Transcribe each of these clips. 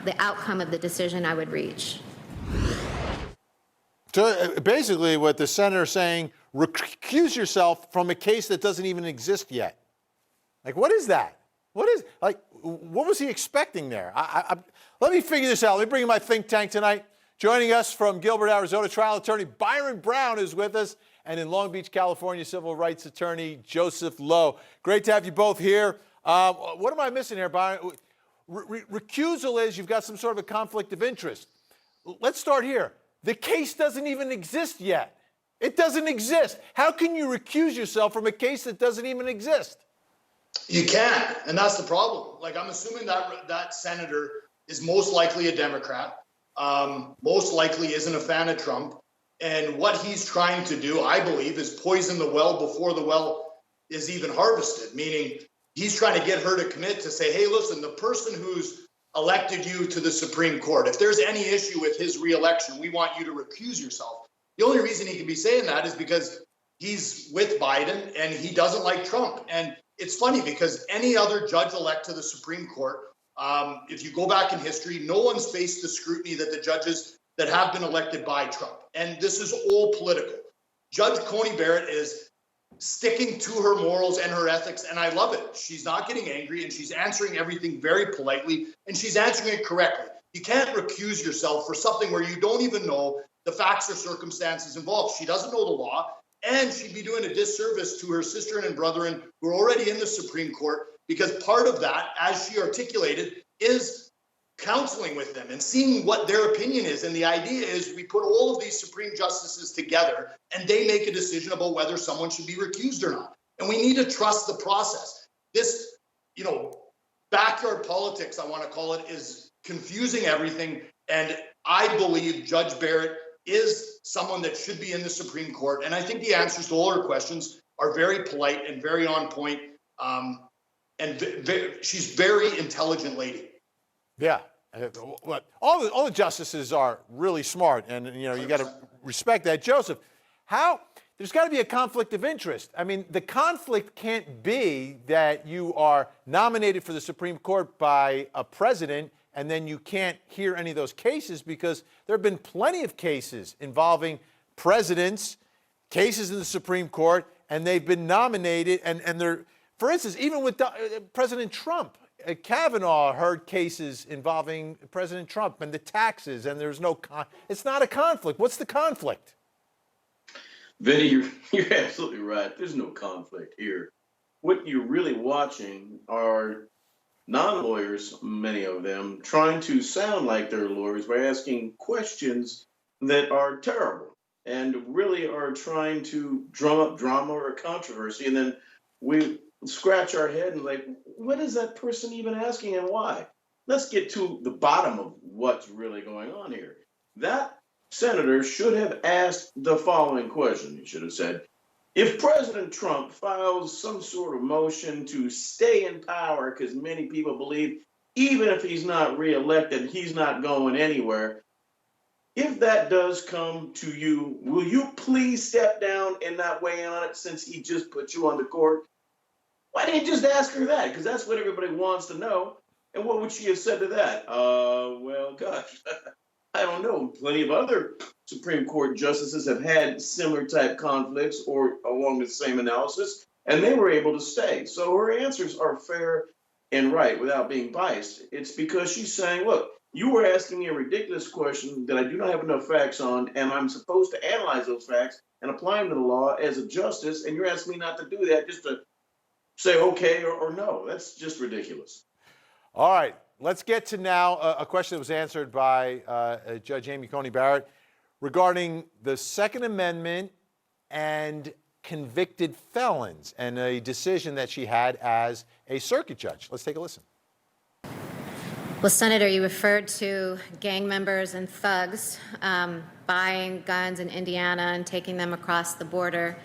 the outcome of the decision I would reach. So basically what the senator is saying, recuse yourself from a case that doesn't even exist yet. Like, what is that? What was he expecting there? Let me figure this out. Let me bring in my think tank tonight. Joining us from Gilbert, Arizona, trial attorney Byron Brown is with us, and in Long Beach, California, civil rights attorney Joseph Lowe. Great to have you both here. What am I missing here, Byron? Recusal is you've got some sort of a conflict of interest. Let's start here. The case doesn't even exist yet. It doesn't exist. How can you recuse yourself from a case that doesn't even exist? You can't, and that's the problem. Like, I'm assuming that senator is most likely a Democrat, most likely isn't a fan of Trump, and what he's trying to do, I believe, is poison the well before the well is even harvested, meaning he's trying to get her to commit to say, hey, listen, the person who's elected you to the Supreme Court, if there's any issue with his reelection, we want you to recuse yourself. The only reason he can be saying that is because he's with Biden and he doesn't like Trump. And it's funny because any other judge-elect to the Supreme Court, if you go back in history, no one's faced the scrutiny that the judges that have been elected by Trump. And this is all political. Judge Coney Barrett is sticking to her morals and her ethics, and I love it. She's not getting angry, and she's answering everything very politely, and she's answering it correctly. You can't recuse yourself for something where you don't even know the facts or circumstances involved. She doesn't know the law, and she'd be doing a disservice to her sister and brethren who are already in the Supreme Court, because part of that, as she articulated, is counseling with them and seeing what their opinion is. And the idea is we put all of these Supreme Justices together and they make a decision about whether someone should be recused or not. And we need to trust the process. This, backyard politics, I want to call it, is confusing everything. And I believe Judge Barrett is someone that should be in the Supreme Court. And I think the answers to all her questions are very polite and very on point. She's very intelligent lady. Yeah. All the justices are really smart, and you got to respect that. Joseph, there's got to be a conflict of interest. I mean, the conflict can't be that you are nominated for the Supreme Court by a president and then you can't hear any of those cases, because there have been plenty of cases involving presidents, cases in the Supreme Court, and they've been nominated, and they're, for instance, even with President Trump, Kavanaugh heard cases involving President Trump and the taxes, and there's it's not a conflict. What's the conflict? Vinny, you're absolutely right. There's no conflict here. What you're really watching are non-lawyers, many of them, trying to sound like they're lawyers by asking questions that are terrible and really are trying to drum up drama or controversy. And then we scratch our head and what is that person even asking and why? Let's get to the bottom of what's really going on here. That senator should have asked the following question. He should have said, if President Trump files some sort of motion to stay in power, because many people believe even if he's not reelected, he's not going anywhere, if that does come to you, will you please step down and not weigh in on it since he just put you on the court? Why didn't you just ask her that? Because that's what everybody wants to know. And what would she have said to that? Well, gosh, I don't know. Plenty of other Supreme Court justices have had similar type conflicts or along the same analysis, and they were able to stay. So her answers are fair and right without being biased. It's because she's saying, look, you were asking me a ridiculous question that I do not have enough facts on, and I'm supposed to analyze those facts and apply them to the law as a justice, and you're asking me not to do that just to say okay or no. That's just ridiculous. All right, let's get to now a question that was answered by Judge Amy Coney Barrett regarding the Second Amendment and convicted felons and a decision that she had as a circuit judge. Let's take a listen. Well, Senator, you referred to gang members and thugs buying guns in Indiana and taking them across the border.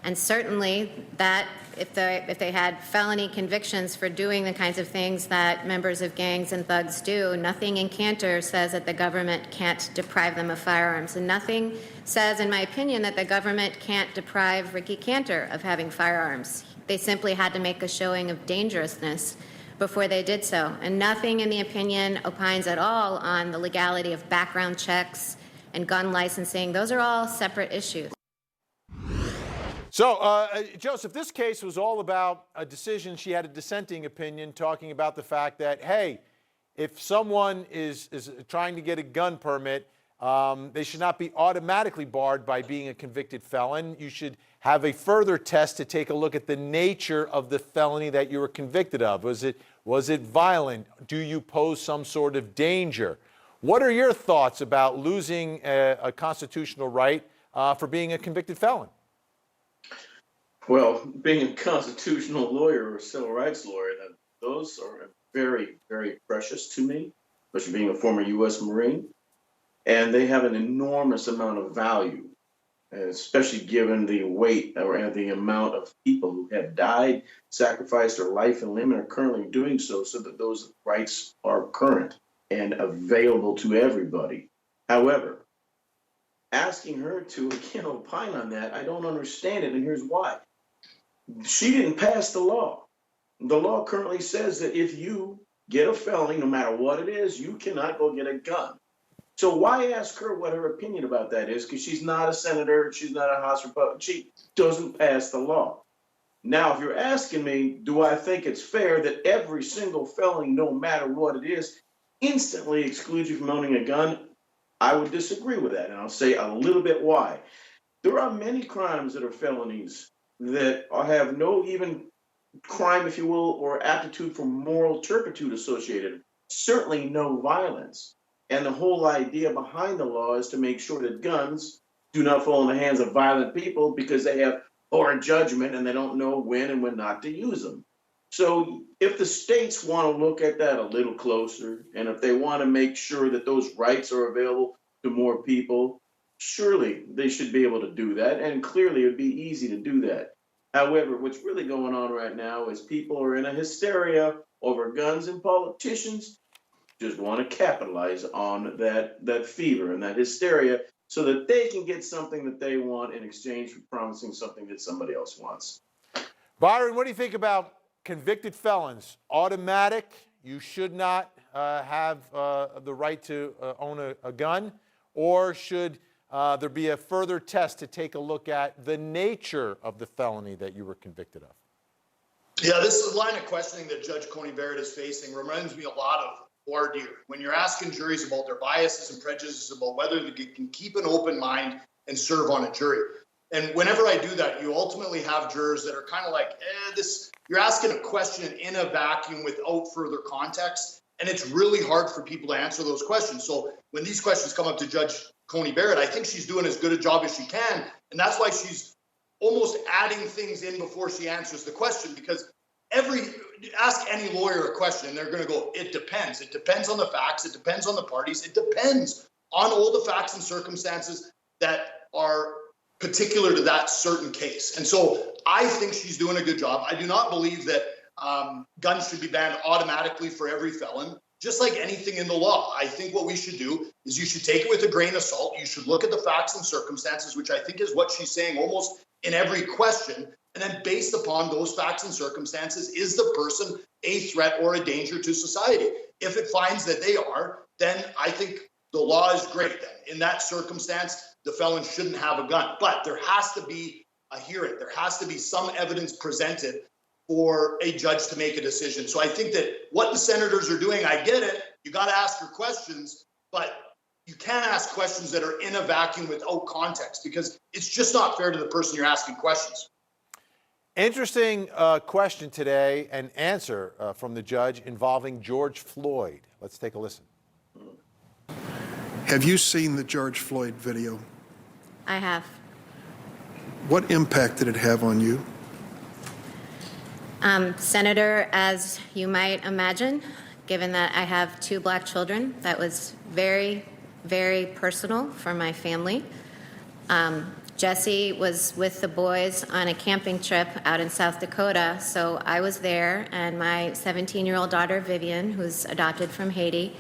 And certainly that if they had felony convictions for doing the kinds of things that members of gangs and thugs do, nothing in Cantor says that the government can't deprive them of firearms. And nothing says, in my opinion, that the government can't deprive Ricky Cantor of having firearms. They simply had to make a showing of dangerousness before they did so. And nothing in the opinion opines at all on the legality of background checks and gun licensing. Those are all separate issues. So, Joseph, this case was all about a decision. She had a dissenting opinion talking about the fact that, hey, if someone is trying to get a gun permit, they should not be automatically barred by being a convicted felon. You should have a further test to take a look at the nature of the felony that you were convicted of. Was it violent? Do you pose some sort of danger? What are your thoughts about losing a constitutional right for being a convicted felon? Well, being a constitutional lawyer or civil rights lawyer, those are very, very precious to me, especially being a former U.S. Marine. And they have an enormous amount of value, especially given the weight or the amount of people who have died, sacrificed their life and limb, and are currently doing so that those rights are current and available to everybody. However, asking her to, again, opine on that, I don't understand it, and here's why. She didn't pass the law. The law currently says that if you get a felony, no matter what it is, you cannot go get a gun. So why ask her what her opinion about that is? Because she's not a senator, she's not a House Republican, she doesn't pass the law. Now, if you're asking me, do I think it's fair that every single felony, no matter what it is, instantly excludes you from owning a gun? I would disagree with that, and I'll say a little bit why. There are many crimes that are felonies that have no even crime, if you will, or aptitude for moral turpitude associated, certainly no violence. And the whole idea behind the law is to make sure that guns do not fall in the hands of violent people because they have poor judgment and they don't know when and when not to use them. So if the states want to look at that a little closer, and if they want to make sure that those rights are available to more people, surely they should be able to do that. And clearly it would be easy to do that. However, what's really going on right now is people are in a hysteria over guns, and politicians just want to capitalize on that fever and that hysteria so that they can get something that they want in exchange for promising something that somebody else wants. Byron, what do you think about convicted felons? Automatic, you should not have the right to own a gun, or should there be a further test to take a look at the nature of the felony that you were convicted of? Yeah, this line of questioning that Judge Barrett is facing reminds me a lot of voir dire. When you're asking juries about their biases and prejudices about whether they can keep an open mind and serve on a jury. And whenever I do that, you ultimately have jurors that are kind of like, you're asking a question in a vacuum without further context. And it's really hard for people to answer those questions. So when these questions come up to Judge Barrett, I think she's doing as good a job as she can. And that's why she's almost adding things in before she answers the question, because ask any lawyer a question and they're going to go, it depends. It depends on the facts. It depends on the parties. It depends on all the facts and circumstances that are particular to that certain case. And so I think she's doing a good job. I do not believe that guns should be banned automatically for every felon, just like anything in the law. I think what we should do is you should take it with a grain of salt. You should look at the facts and circumstances, which I think is what she's saying almost in every question. And then based upon those facts and circumstances, is the person a threat or a danger to society? If it finds that they are, then I think the law is great. Then in that circumstance, the felon shouldn't have a gun. But there has to be a hearing. There has to be some evidence presented for a judge to make a decision. So I think that what the senators are doing, I get it. You got to ask your questions, but you can't ask questions that are in a vacuum without context, because it's just not fair to the person you're asking questions. Interesting question today, and answer from the judge involving George Floyd. Let's take a listen. Have you seen the George Floyd video? I have. What impact did it have on you? Senator, as you might imagine, given that I have 2 black children, that was very, very personal for my family. Jesse was with the boys on a camping trip out in South Dakota, so I was there, and my 17-year-old daughter, Vivian, who's adopted from Haiti,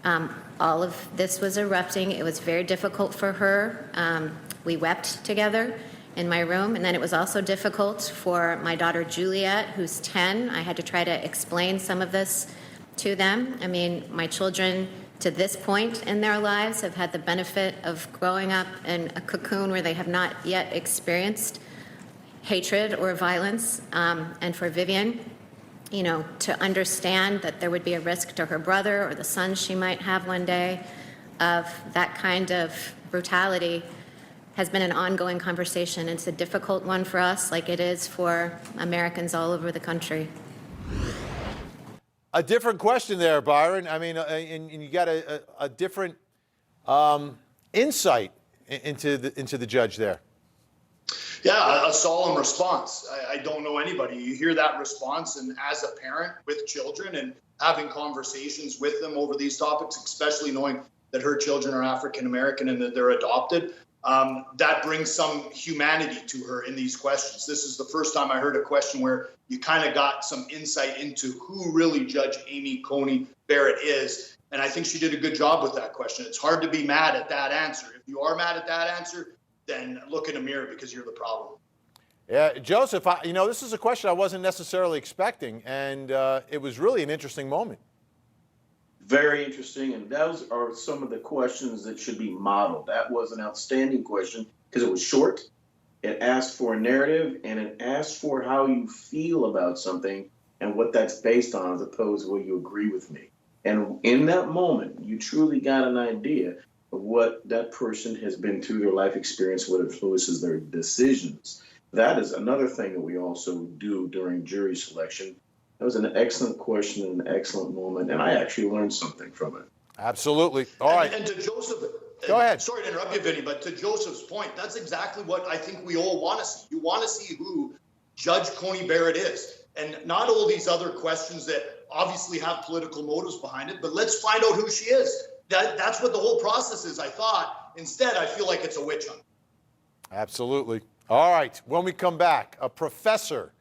all of this was erupting. It was very difficult for her. We wept together. in my room. And then it was also difficult for my daughter Juliet, who's 10. I had to try to explain some of this to them. I mean, my children to this point in their lives have had the benefit of growing up in a cocoon where they have not yet experienced hatred or violence. And for Vivian, you know, to understand that there would be a risk to her brother or the son she might have one day of that kind of brutality has been an ongoing conversation. It's a difficult one for us, like it is for Americans all over the country. A different question there, Byron. I mean, and you got a different insight into the judge there. Yeah, a solemn response. I don't know anybody. You hear that response, and as a parent with children and having conversations with them over these topics, especially knowing that her children are African American and that they're adopted, that brings some humanity to her in these questions. This is the first time I heard a question where you kind of got some insight into who really Judge Amy Coney Barrett is. And I think she did a good job with that question. It's hard to be mad at that answer. If you are mad at that answer, then look in the mirror because you're the problem. Yeah, Joseph, you know, this is a question I wasn't necessarily expecting, and it was really an interesting moment. Very interesting, and those are some of the questions that should be modeled. That was an outstanding question because it was short, it asked for a narrative, and it asked for how you feel about something and what that's based on, as opposed to, well, you agree with me. And in that moment, you truly got an idea of what that person has been through, their life experience, what influences their decisions. That is another thing that we also do during jury selection. That was an excellent question and an excellent moment, and I actually learned something from it. Absolutely. All right. And to Joseph, go ahead. Sorry to interrupt you, Vinny, but to Joseph's point, that's exactly what I think we all want to see. You want to see who Judge Coney Barrett is, and not all these other questions that obviously have political motives behind it, but let's find out who she is. That's what the whole process is, I thought. Instead, I feel like it's a witch hunt. Absolutely. All right. When we come back, a professor